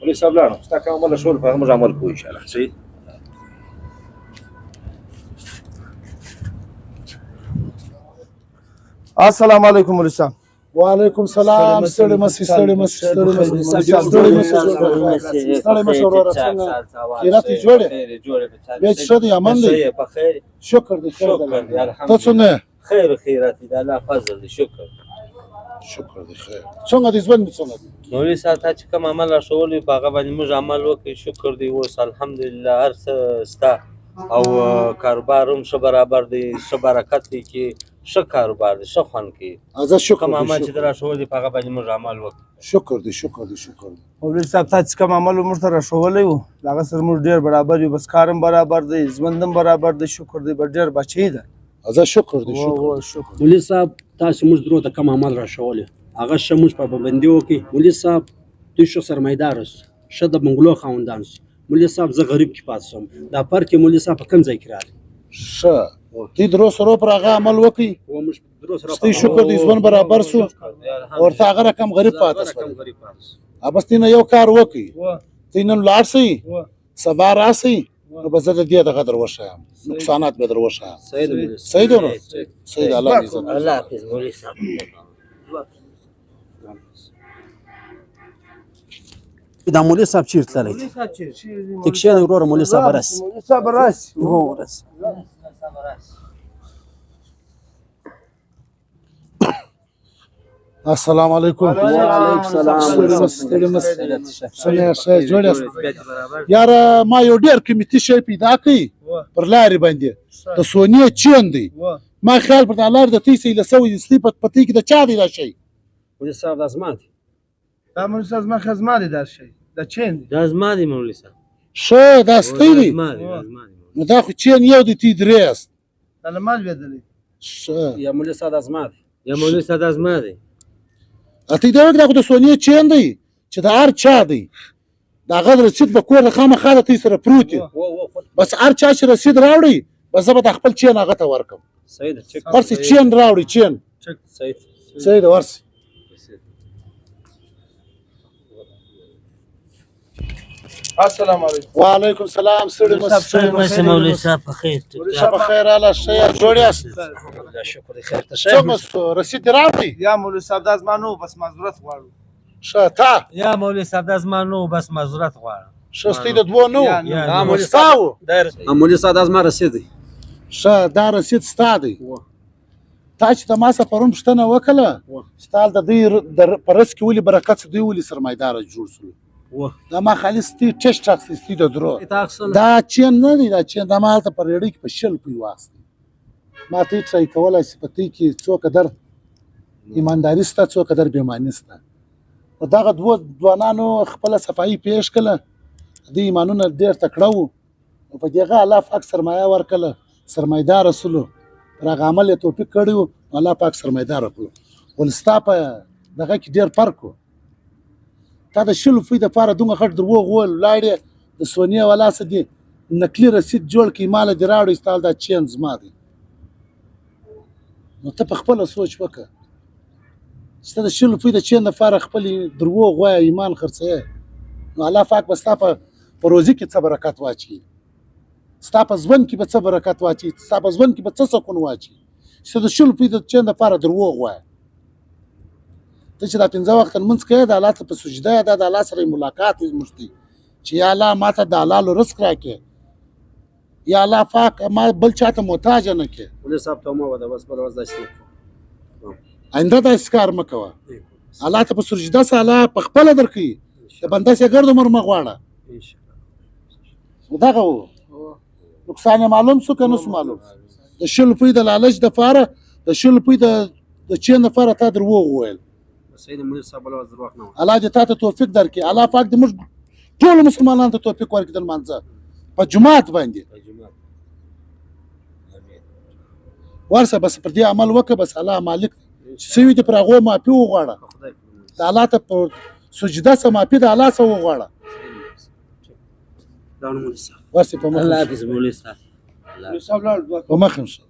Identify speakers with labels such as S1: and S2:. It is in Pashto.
S1: ولې صاحب لاړم ستا کوم عمل شول په هغه موږ عمل کوو انشاءالله صحیح.
S2: السلام علیکم مولوي صاحب.
S3: وعلیکم السلام. ستړي مسي ستړي مسي ستړي مسي ستړي مسي ستړي مسي وروره څنګه خیرات جوړه بیا څه دی امن دی
S4: په خیر
S3: شکر دی خیر دی
S4: الحمدلله
S3: ته څنګه
S4: خیر خیرات دی الله فضل دی شکر
S3: دی خیر څنګه دې ژوند څنګه دی
S4: مولوي صاحب ته چې کوم عمل راښولی په هغه باندې موږ عمل وکړو شکر دی اوس الحمدلله هر څه ستا او کاروبار هم ښه برابر دی ښه برکت دی کې ښه کاروبار دی ښه خوند کوي
S3: زه شکر
S4: کوم عمل چې
S3: دی
S4: راښولی په هغه باندې موږ عمل وکړو
S3: شکر دی شکر دی شکر دی
S2: مولوي صاحب تاسو کوم عمل موږ ته راښولی و هغه سره موږ ډېر برابر یو بس کار هم برابر دی ژوند هم برابر دی شکر دی ډېر بچی ده
S3: زه شکر دی
S2: شکر
S5: مولوي صاحب تاسو موږ درو ته کوم عمل راښولی هغه ښه موږ په پابندي وکړي مولوي صاحب دوی ښه سرمایدار اوسو ښه د بنګلو خاوندان اوسو مولوي صاحب زه غریب کې پاتې شوم دا فرق یې مولوي صاحب په کوم ځای کې راغلی
S3: ښه دې درو سره پر هغه عمل وکړي ستاسو شکر دی ژوند برابر شو ورته هغه رقم غریب پاتې شو بس تینه یو کار وکړي تینه لاړ شي سبا راشي نو بس د دې دغه دروښه نقصانات به دروښه صحیح دی نو صحیح الله دې عزت
S4: الله حافظ مولوي صاحب
S5: دا مولوي صاحب چیرته تللی دی ته کښېنه وروره مولوي صاحب راسي
S2: مولوي صاحب راسي
S5: هو راسي
S3: السلام علیکم
S5: وعلیکم السلام
S3: ستړي مسي څنګه ښه جوړ یاست یار ما یو ډېر قیمتي شی پیدا کړی پر لارې باندې د سونې چین دی ما خیال پر دا لار د تیسې له سوي دستي په پتې کې د چا دی دا شی
S5: مولوي صاحب دا زما دی
S2: دا مولوي صاحب زما خزما دی دا شی دا چین دی
S4: دا زما دی مولوي صاحب
S3: ښه دا ستی دی
S4: زما دی دا زما دی
S3: نو دا خو چین یو دی تی درې است
S2: دا له ما لوېدلی
S3: ښه
S5: یا مولوي صاحب دا زما دی
S4: یا مولوي صاحب دا زما دی
S3: اته دا وکړه د سونې چین دی چې د هر چا دی دا غد رسید په کور خامخا د تی سره پروت دی بس هر چا چې رسید راوړي بس زه به د خپل چین هغه ته ورکم
S5: صحیح ده چک
S3: ورسې چین راوړي چین
S5: صحیح
S3: صحیح ده ورسې
S2: السلام علیکم
S3: وعلیکم السلام ستړي مسي
S4: مولوي صاحب په خیر
S3: مولوي صاحب په خیر اله ښه یاست جوړ یاست
S5: دا شکر دی خیر ته
S3: څنګه سو رسید دې راوړي
S2: یا مولوي صاحب دا زما نو بس معذرت غواړو
S3: ښه تا
S4: یا مولوي صاحب دا زما نو بس معذرت غواړم
S3: ښه ستې د دوه نو
S4: یا
S5: مولوي
S3: ستا و
S5: مولوي صاحب دا زما رسید دی
S3: ښه دا رسید ستا دی تا چې د ما څخه پرون پوښتنه وکړله ستا د دوی په رس کې ولې برکت دوی ولې سرمایداره جوړ شول دا ما خالي ستې ټیسټ اخیستي د درو دا چین نه دی دا چین دا ما هلته په ریړۍ کې په شل پوی واستي ما ته ټرای کولی چې په دې کې څو قدر ایمانداري شته څو قدر بېماني شته په دغه دوو ځوانانو خپله صفایي پیش کړله دوی ایمانونه ډېر تکړه وو او په دې هغه الله پاک سرمایه ورکړله سرمایداره سولو پر هغه عمل یې توفیق کړی و الله پاک سرمایداره کړو ول ستا په دغه کې ډېر فرق و تا د شلو فی دپاره دومره غټ دروغ وویل ولاړې د سونې والا څه دي نقلي رسید جوړ کړي ماله دې راوړی ستا دا چین زما دی نو ته په خپله سوچ وکړه چې ته د شلو فی د چین دپاره خپل دروغ وایه ایمان خرڅوې نو الله پاک به ستا په روزي کې څه برکت واچوي ستا په ژوند کې به څه برکت واچوي ستا په ژوند کې به څه سکون واچوي چې ته د شلو فی د چین دپاره دروغ وایه ته چې دا 5 وخت لمونځ کوې د الله ته په سجده یې دا د الله سره ملاقات یې زموږ دی چې یا الله ما ته د حلالو رزق راکړې یا الله پاک ما بل چاته محتاجه نه کړې
S5: مولوي صاحب ته مو وده بس بل ورځ داسې
S3: آینده داسې کار مه کوه الله ته په سجده سه الله په خپله درکوي د بنده سې ګرد عمر مه غواړه دغه و نقصان یې معلوم شو که نه شو معلوم د شلو پوی د لالچ دپاره د شلو پوی د چین دپاره تا دروغ وویل
S5: صحیح مولوي صاحب بل ورځ دروغ نه وایم
S3: الله دې تا ته توفیق درکړي الله پاک دې موږ ټولو مسلمانانو ته توفیق ورکړي د لمانځه په جومات باندې ورسه بس پر دې عمل وکړه بس الله مالک چې سوي دې پر هغو معافي وغواړه د الله ته په سجده څه معافي د الله څه وغواړه
S5: دا نو مولوي صاحب
S3: ورسه په مخ
S4: الله حافظ مولوي صاحب
S3: په مخ شه